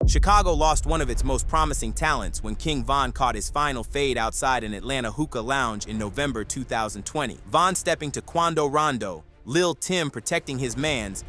Chicago lost one of its most promising talents when King Von caught his final fade outside an Atlanta hookah lounge in November 2020. Von stepping to Quando Rondo, Lil Tim protecting his mans,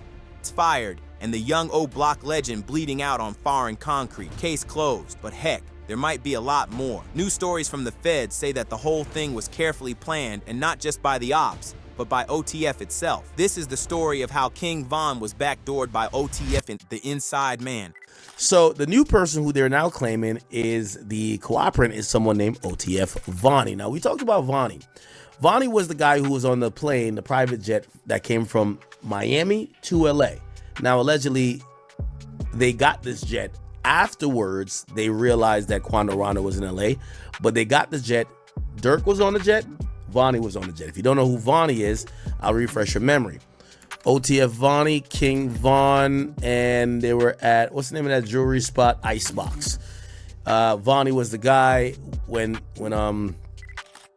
fired, and the young O-Block legend bleeding out on foreign concrete. Case closed, but heck, there might be a lot more. New stories from the feds say that the whole thing was carefully planned, and not just by the ops, but by OTF itself. This is the story of how King Von was backdoored by OTF and the inside man. So the new person who they're now claiming is the cooperant is someone named OTF Vonnie. Now, we talked about Vonnie. Vonnie was the guy who was on the plane, the private jet that came from Miami to LA. Now, allegedly, they got this jet. Afterwards, they realized that Quando Rondo was in LA, but they got the jet. Dirk was on the jet. Vonnie was on the jet. If you don't know who Vonnie is, I'll refresh your memory. OTF Vonnie, King Von, and they were at, what's the name of that jewelry spot? Icebox. Vonnie was the guy when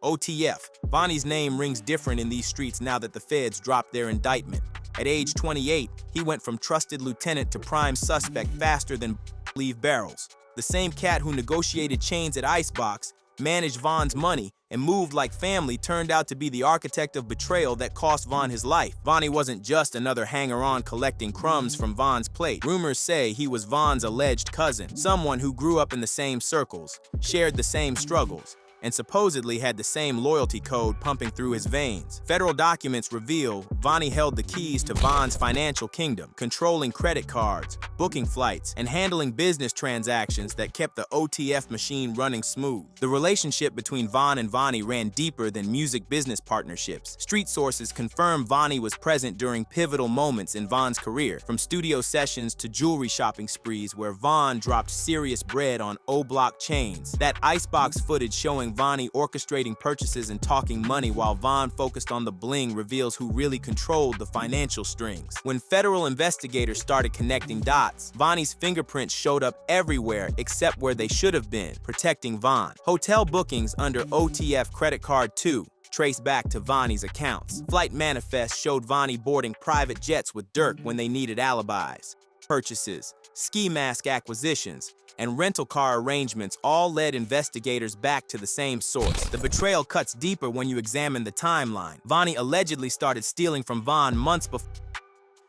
OTF. Vonnie's name rings different in these streets now that the feds dropped their indictment. At age 28, he went from trusted lieutenant to prime suspect faster than leave barrels. The same cat who negotiated chains at Icebox, managed Von's money, and moved like family turned out to be the architect of betrayal that cost Von his life. Vonnie wasn't just another hanger-on collecting crumbs from Von's plate. Rumors say he was Von's alleged cousin, someone who grew up in the same circles, shared the same struggles, and supposedly had the same loyalty code pumping through his veins. Federal documents reveal Vonnie held the keys to Von's financial kingdom, controlling credit cards, booking flights, and handling business transactions that kept the OTF machine running smooth. The relationship between Von and Vonnie ran deeper than music business partnerships. Street sources confirm Vonnie was present during pivotal moments in Von's career, from studio sessions to jewelry shopping sprees where Von dropped serious bread on O-Block chains. That Icebox footage showing Vonnie orchestrating purchases and talking money while Von focused on the bling reveals who really controlled the financial strings. When federal investigators started connecting dots, Vonnie's fingerprints showed up everywhere except where they should have been, protecting Von. Hotel bookings under OTF credit card 2 traced back to Vonnie's accounts. Flight manifests showed Vonnie boarding private jets with Dirk when they needed alibis. Purchases, ski mask acquisitions, and rental car arrangements all led investigators back to the same source. The betrayal cuts deeper when you examine the timeline. Vonnie allegedly started stealing from Von months before,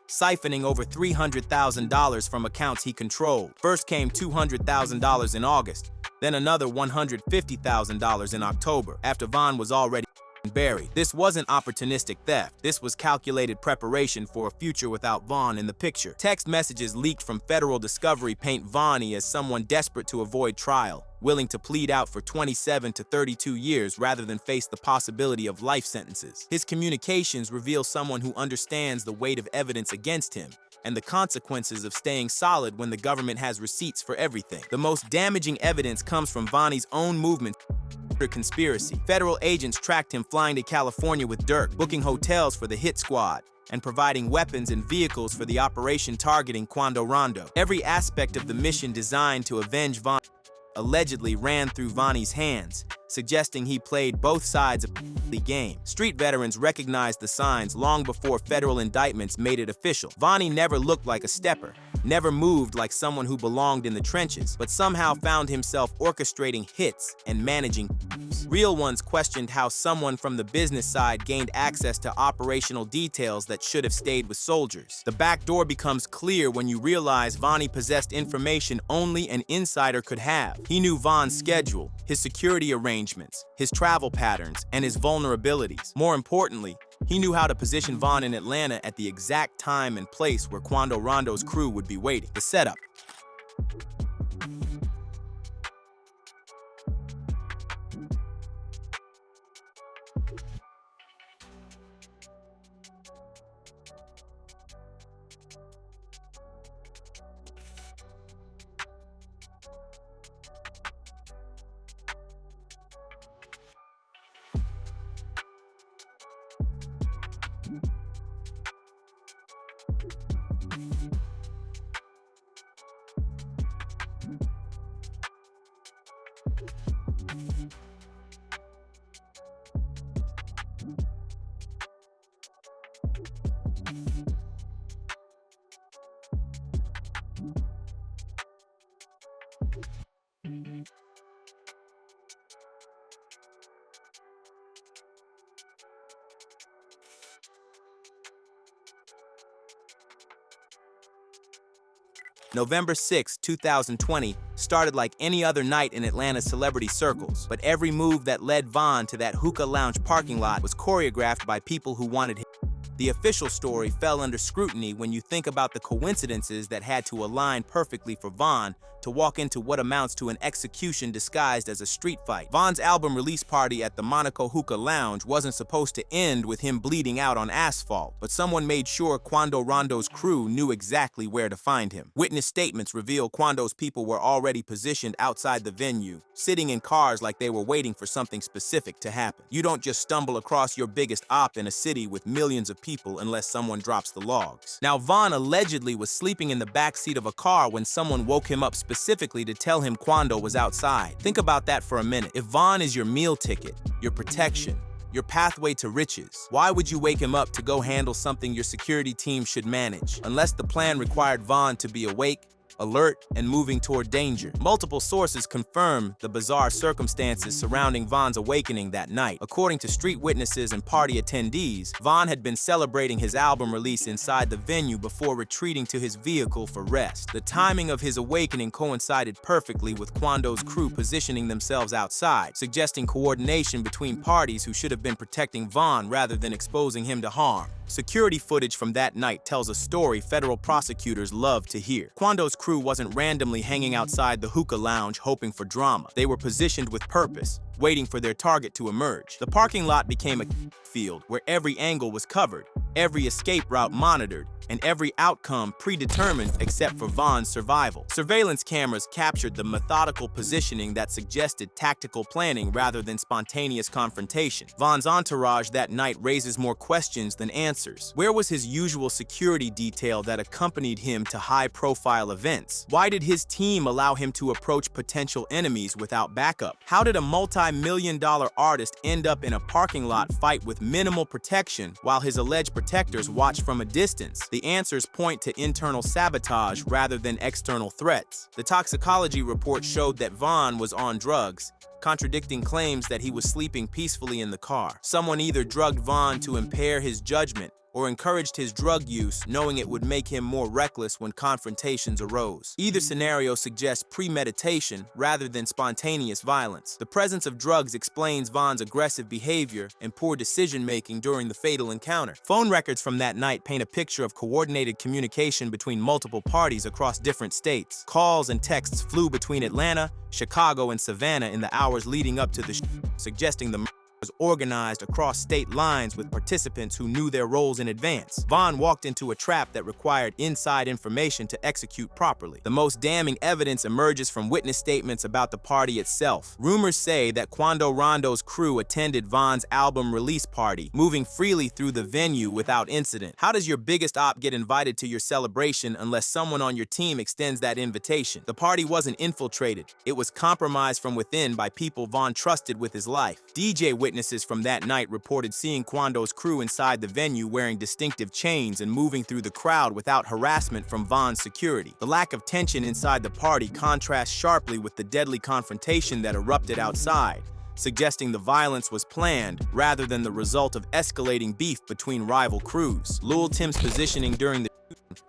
siphoning over $300,000 from accounts he controlled. First came $200,000 in August, then another $150,000 in October, after Von was already buried. This wasn't opportunistic theft. This was calculated preparation for a future without Von in the picture. Text messages leaked from federal discovery paint Vonnie as someone desperate to avoid trial, willing to plead out for 27 to 32 years rather than face the possibility of life sentences. His communications reveal someone who understands the weight of evidence against him and the consequences of staying solid when the government has receipts for everything. The most damaging evidence comes from Vonnie's own movement conspiracy. Federal agents tracked him flying to California with Dirk, booking hotels for the hit squad, and providing weapons and vehicles for the operation targeting Quando Rondo. Every aspect of the mission designed to avenge Von allegedly ran through Vonnie's hands, suggesting he played both sides of the game. Street veterans recognized the signs long before federal indictments made it official. Vonnie never looked like a stepper, never moved like someone who belonged in the trenches, but somehow found himself orchestrating hits and managing. Real ones questioned how someone from the business side gained access to operational details that should have stayed with soldiers. The back door becomes clear when you realize Vonnie possessed information only an insider could have. He knew Von's schedule, his security arrangements, his travel patterns, and his vulnerabilities. More importantly, he knew how to position Von in Atlanta at the exact time and place where Quando Rondo's crew would be waiting. The setup. November 6, 2020 started like any other night in Atlanta's celebrity circles, but every move that led Von to that hookah lounge parking lot was choreographed by people who wanted him. The official story fell under scrutiny when you think about the coincidences that had to align perfectly for Von to walk into what amounts to an execution disguised as a street fight. Von's album release party at the Monaco Hookah Lounge wasn't supposed to end with him bleeding out on asphalt, but someone made sure Quando Rondo's crew knew exactly where to find him. Witness statements reveal Quando's people were already positioned outside the venue, sitting in cars like they were waiting for something specific to happen. You don't just stumble across your biggest op in a city with millions of people unless someone drops the logs. Now, Von allegedly was sleeping in the backseat of a car when someone woke him up specifically to tell him Quando was outside. Think about that for a minute. If Von is your meal ticket, your protection, your pathway to riches, why would you wake him up to go handle something your security team should manage? Unless the plan required Von to be awake, alert, and moving toward danger. Multiple sources confirm the bizarre circumstances surrounding Von's awakening that night. According to street witnesses and party attendees, Von had been celebrating his album release inside the venue before retreating to his vehicle for rest. The timing of his awakening coincided perfectly with Quando's crew positioning themselves outside, suggesting coordination between parties who should have been protecting Von rather than exposing him to harm. Security footage from that night tells a story federal prosecutors love to hear. Quando's crew wasn't randomly hanging outside the hookah lounge hoping for drama. They were positioned with purpose, waiting for their target to emerge. The parking lot became a field where every angle was covered, every escape route monitored, and every outcome predetermined except for Von's survival. Surveillance cameras captured the methodical positioning that suggested tactical planning rather than spontaneous confrontation. Von's entourage that night raises more questions than answers. Where was his usual security detail that accompanied him to high-profile events? Why did his team allow him to approach potential enemies without backup? How did a multi-million-dollar artist end up in a parking lot fight with minimal protection while his alleged protectors watched from a distance? The answers point to internal sabotage rather than external threats. The toxicology report showed that Von was on drugs, contradicting claims that he was sleeping peacefully in the car. Someone either drugged Von to impair his judgment or encouraged his drug use, knowing it would make him more reckless when confrontations arose. Either scenario suggests premeditation rather than spontaneous violence. The presence of drugs explains Von's aggressive behavior and poor decision-making during the fatal encounter. Phone records from that night paint a picture of coordinated communication between multiple parties across different states. Calls and texts flew between Atlanta, Chicago, and Savannah in the hours leading up to the suggesting the was organized across state lines with participants who knew their roles in advance. Von walked into a trap that required inside information to execute properly. The most damning evidence emerges from witness statements about the party itself. Rumors say that Quando Rondo's crew attended Von's album release party, moving freely through the venue without incident. How does your biggest op get invited to your celebration unless someone on your team extends that invitation? The party wasn't infiltrated. It was compromised from within by people Von trusted with his life. DJ witnesses from that night reported seeing Quando's crew inside the venue wearing distinctive chains and moving through the crowd without harassment from Von's security. The lack of tension inside the party contrasts sharply with the deadly confrontation that erupted outside, suggesting the violence was planned rather than the result of escalating beef between rival crews. Lil Tim's positioning during the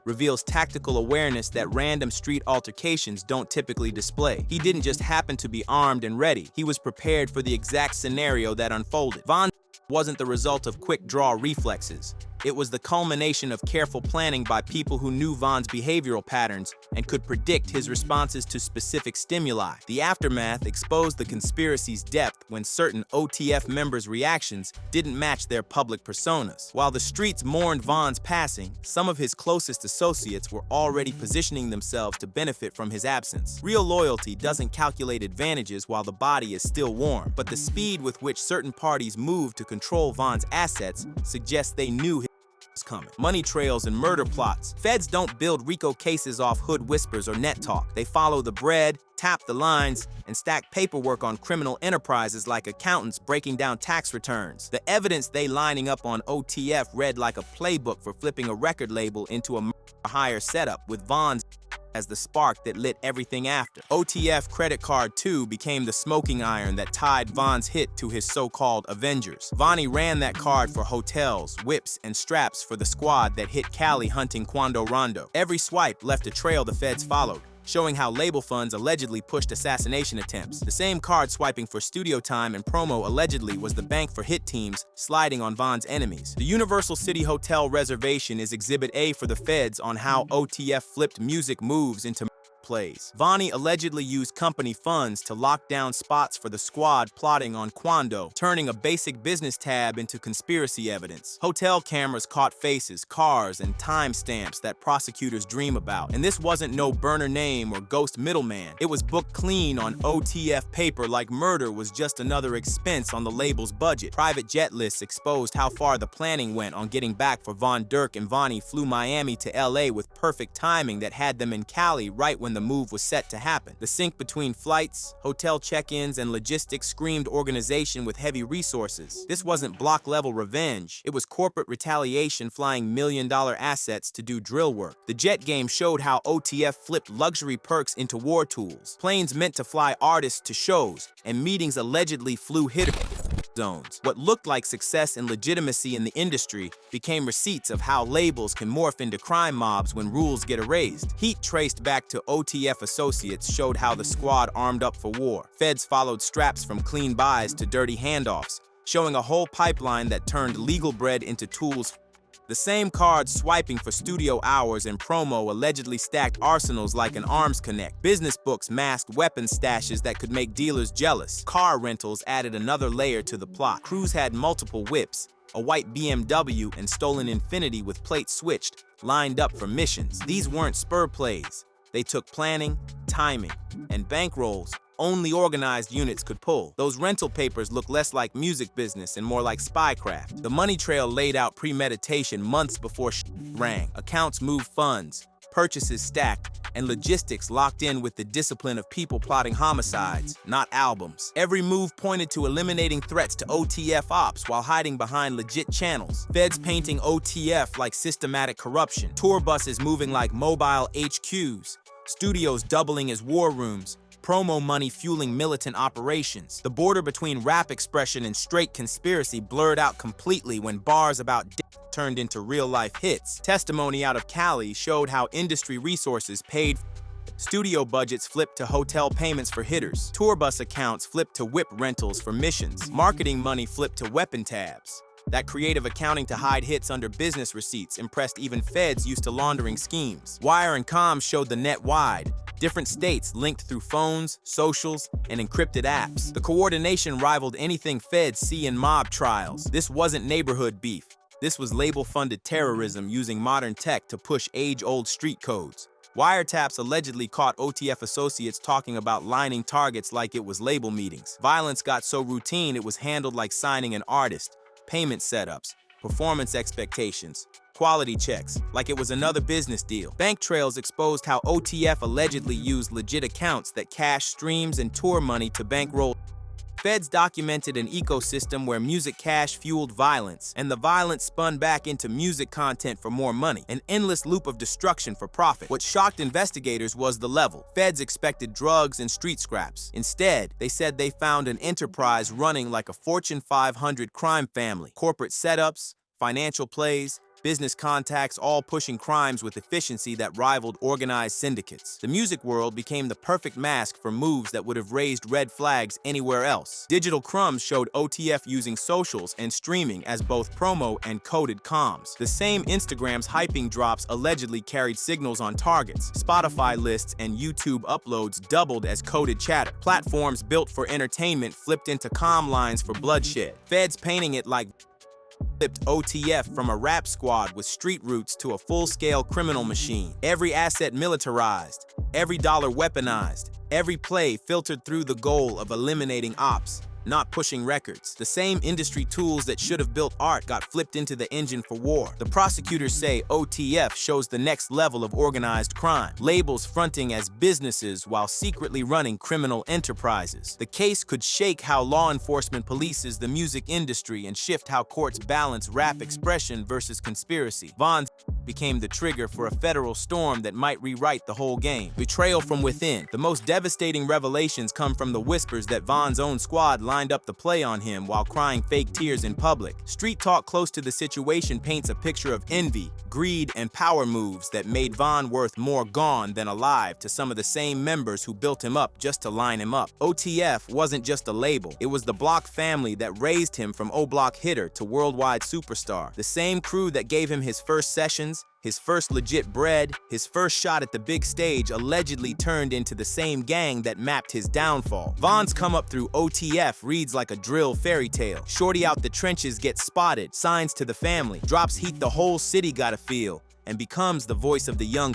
reveals tactical awareness that random street altercations don't typically display. He didn't just happen to be armed and ready. He was prepared for the exact scenario that unfolded. Von wasn't the result of quick draw reflexes. It was the culmination of careful planning by people who knew Von's behavioral patterns and could predict his responses to specific stimuli. The aftermath exposed the conspiracy's depth when certain OTF members' reactions didn't match their public personas. While the streets mourned Von's passing, some of his closest associates were already positioning themselves to benefit from his absence. Real loyalty doesn't calculate advantages while the body is still warm, but the speed with which certain parties moved to control Von's assets suggests they knew his coming. Money trails and murder plots. Feds don't build RICO cases off hood whispers or net talk. They follow the bread, tap the lines, and stack paperwork on criminal enterprises like accountants breaking down tax returns. The evidence they lining up on OTF read like a playbook for flipping a record label into a a higher setup, with Von's as the spark that lit everything after. OTF Credit Card 2 became the smoking iron that tied Von's hit to his so-called Avengers. Vonnie ran that card for hotels, whips, and straps for the squad that hit Cali hunting Quando Rondo. Every swipe left a trail the feds followed, showing how label funds allegedly pushed assassination attempts. The same card swiping for studio time and promo allegedly was the bank for hit teams sliding on Von's enemies. The Universal City Hotel reservation is Exhibit A for the feds on how OTF flipped music moves into plays. Vonnie allegedly used company funds to lock down spots for the squad plotting on Quando, turning a basic business tab into conspiracy evidence. Hotel cameras caught faces, cars, and timestamps that prosecutors dream about. And this wasn't no burner name or ghost middleman. It was booked clean on OTF paper like murder was just another expense on the label's budget. Private jet lists exposed how far the planning went on getting back for Von Dirk, and Vonnie flew Miami to LA with perfect timing that had them in Cali right when the move was set to happen. The sync between flights, hotel check-ins, and logistics screamed organization with heavy resources. This wasn't block-level revenge. It was corporate retaliation flying million-dollar assets to do drill work. The jet game showed how OTF flipped luxury perks into war tools. Planes meant to fly artists to shows, and meetings allegedly flew hitters zones. What looked like success and legitimacy in the industry became receipts of how labels can morph into crime mobs when rules get erased. Heat traced back to OTF associates showed how the squad armed up for war. Feds followed straps from clean buys to dirty handoffs, showing a whole pipeline that turned legal bread into tools. The same cards swiping for studio hours and promo allegedly stacked arsenals like an arms connect. Business books masked weapons stashes that could make dealers jealous. Car rentals added another layer to the plot. Crews had multiple whips, a white BMW and stolen Infiniti with plates switched, lined up for missions. These weren't spur plays. They took planning, timing, and bankrolls only organized units could pull. Those rental papers look less like music business and more like spycraft. The money trail laid out premeditation months before rang. Accounts moved funds, purchases stacked, and logistics locked in with the discipline of people plotting homicides, not albums. Every move pointed to eliminating threats to OTF ops while hiding behind legit channels. Feds painting OTF like systematic corruption, tour buses moving like mobile HQs, studios doubling as war rooms, promo money fueling militant operations. The border between rap expression and straight conspiracy blurred out completely when bars about turned into real-life hits. Testimony out of Cali showed how industry resources paid. Studio budgets flipped to hotel payments for hitters. Tour bus accounts flipped to whip rentals for missions. Marketing money flipped to weapon tabs. That creative accounting to hide hits under business receipts impressed even feds used to laundering schemes. Wire and comms showed the net wide. Different states linked through phones, socials, and encrypted apps. The coordination rivaled anything feds see in mob trials. This wasn't neighborhood beef. This was label-funded terrorism using modern tech to push age-old street codes. Wiretaps allegedly caught OTF associates talking about lining targets like it was label meetings. Violence got so routine it was handled like signing an artist. Payment setups, performance expectations, quality checks, like it was another business deal. Bank trails exposed how OTF allegedly used legit accounts that cashed streams and tour money to bankroll. Feds documented an ecosystem where music cash fueled violence, and the violence spun back into music content for more money, an endless loop of destruction for profit. What shocked investigators was the level. Feds expected drugs and street scraps. Instead, they said they found an enterprise running like a Fortune 500 crime family. Corporate setups, financial plays, business contacts, all pushing crimes with efficiency that rivaled organized syndicates. The music world became the perfect mask for moves that would have raised red flags anywhere else. Digital crumbs showed OTF using socials and streaming as both promo and coded comms. The same Instagram's hyping drops allegedly carried signals on targets. Spotify lists and YouTube uploads doubled as coded chatter. Platforms built for entertainment flipped into comm lines for bloodshed. Feds painting it like flipped OTF from a rap squad with street roots to a full-scale criminal machine. Every asset militarized, every dollar weaponized, every play filtered through the goal of eliminating ops, not pushing records. The same industry tools that should have built art got flipped into the engine for war. The prosecutors say OTF shows the next level of organized crime. Labels fronting as businesses while secretly running criminal enterprises. The case could shake how law enforcement polices the music industry and shift how courts balance rap expression versus conspiracy. Von's became the trigger for a federal storm that might rewrite the whole game. Betrayal from within. The most devastating revelations come from the whispers that Von's own squad lined up to play on him while crying fake tears in public. Street talk close to the situation paints a picture of envy, greed, and power moves that made Von worth more gone than alive to some of the same members who built him up just to line him up. OTF wasn't just a label, it was the Block family that raised him from O-Block hitter to worldwide superstar. The same crew that gave him his first sessions, his first legit bread, his first shot at the big stage allegedly turned into the same gang that mapped his downfall. Von's come up through OTF reads like a drill fairy tale. Shorty out the trenches gets spotted, signs to the family, drops heat the whole city gotta feel, and becomes the voice of the young.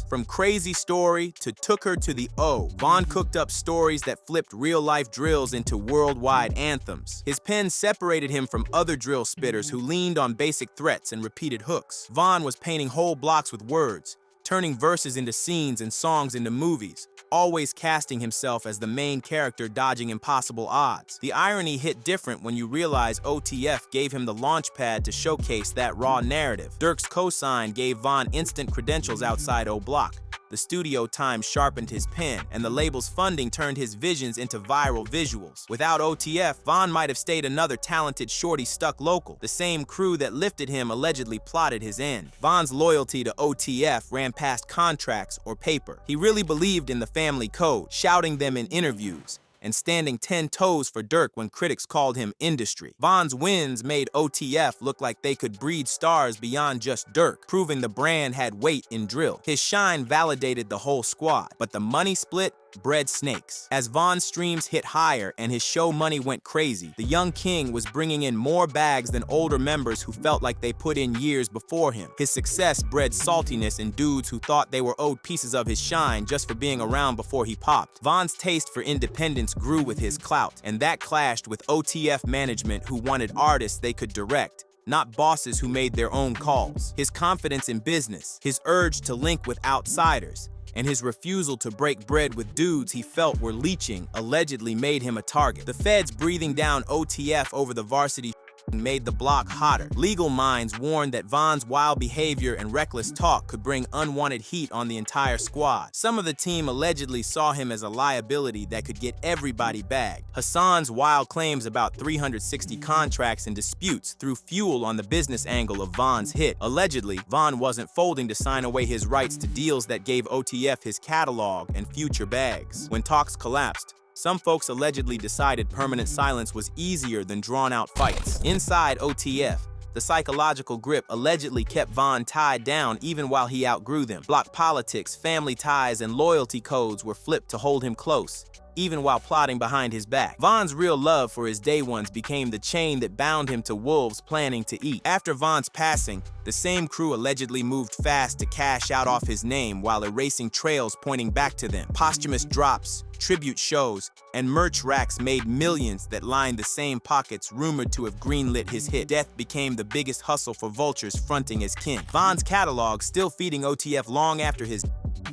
From crazy story to took her to the O, Von cooked up stories that flipped real-life drills into worldwide anthems. His pen separated him from other drill spitters who leaned on basic threats and repeated hooks. Von was painting whole blocks with words, turning verses into scenes and songs into movies, always casting himself as the main character dodging impossible odds. The irony hit different when you realize OTF gave him the launch pad to showcase that raw narrative. Dirk's cosign gave Von instant credentials outside O-Block. The studio time sharpened his pen, and the label's funding turned his visions into viral visuals. Without OTF, Von might have stayed another talented shorty stuck local. The same crew that lifted him allegedly plotted his end. Von's loyalty to OTF ran past contracts or paper. He really believed in the family code, shouting them in interviews, and standing 10 toes for Dirk when critics called him industry. Von's wins made OTF look like they could breed stars beyond just Dirk, proving the brand had weight in drill. His shine validated the whole squad, but the money split bred snakes. As Von's streams hit higher and his show money went crazy, the young king was bringing in more bags than older members who felt like they put in years before him. His success bred saltiness in dudes who thought they were owed pieces of his shine just for being around before he popped. Von's taste for independence grew with his clout, and that clashed with OTF management who wanted artists they could direct, not bosses who made their own calls. His confidence in business, his urge to link with outsiders, and his refusal to break bread with dudes he felt were leeching allegedly made him a target. The feds breathing down OTF over the varsity made the block hotter. Legal minds warned that Von's wild behavior and reckless talk could bring unwanted heat on the entire squad. Some of the team allegedly saw him as a liability that could get everybody bagged. Hassan's wild claims about 360 contracts and disputes threw fuel on the business angle of Von's hit. Allegedly, Von wasn't folding to sign away his rights to deals that gave OTF his catalog and future bags. When talks collapsed, some folks allegedly decided permanent silence was easier than drawn-out fights. Inside OTF, the psychological grip allegedly kept Von tied down even while he outgrew them. Block politics, family ties, and loyalty codes were flipped to hold him close, even while plotting behind his back. Von's real love for his day ones became the chain that bound him to wolves planning to eat. After Von's passing, the same crew allegedly moved fast to cash out off his name while erasing trails pointing back to them. Posthumous drops, tribute shows, and merch racks made millions that lined the same pockets rumored to have greenlit his hit. Death became the biggest hustle for vultures fronting his kin. Von's catalog, still feeding OTF long after his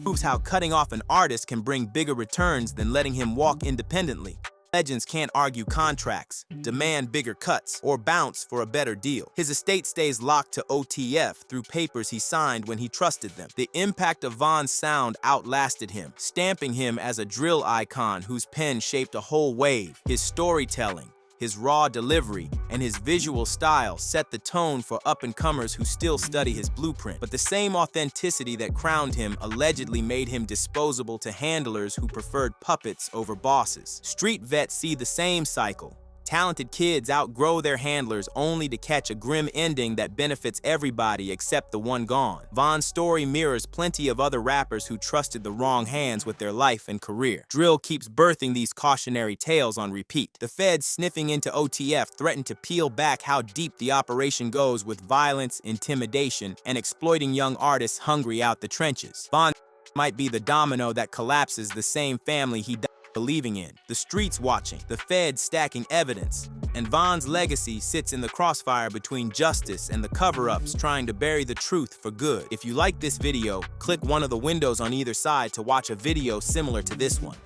proves how cutting off an artist can bring bigger returns than letting him walk independently. Legends can't argue contracts, demand bigger cuts, or bounce for a better deal. His estate stays locked to OTF through papers he signed when he trusted them. The impact of Von's sound outlasted him, stamping him as a drill icon whose pen shaped a whole wave. His storytelling, his raw delivery, and his visual style set the tone for up-and-comers who still study his blueprint. But the same authenticity that crowned him allegedly made him disposable to handlers who preferred puppets over bosses. Street vets see the same cycle. Talented kids outgrow their handlers only to catch a grim ending that benefits everybody except the one gone. Von's story mirrors plenty of other rappers who trusted the wrong hands with their life and career. Drill keeps birthing these cautionary tales on repeat. The feds sniffing into OTF threaten to peel back how deep the operation goes with violence, intimidation, and exploiting young artists hungry out the trenches. Von might be the domino that collapses the same family he died believing in. The streets watching, the feds stacking evidence, and Von's legacy sits in the crossfire between justice and the cover-ups trying to bury the truth for good. If you like this video, click one of the windows on either side to watch a video similar to this one.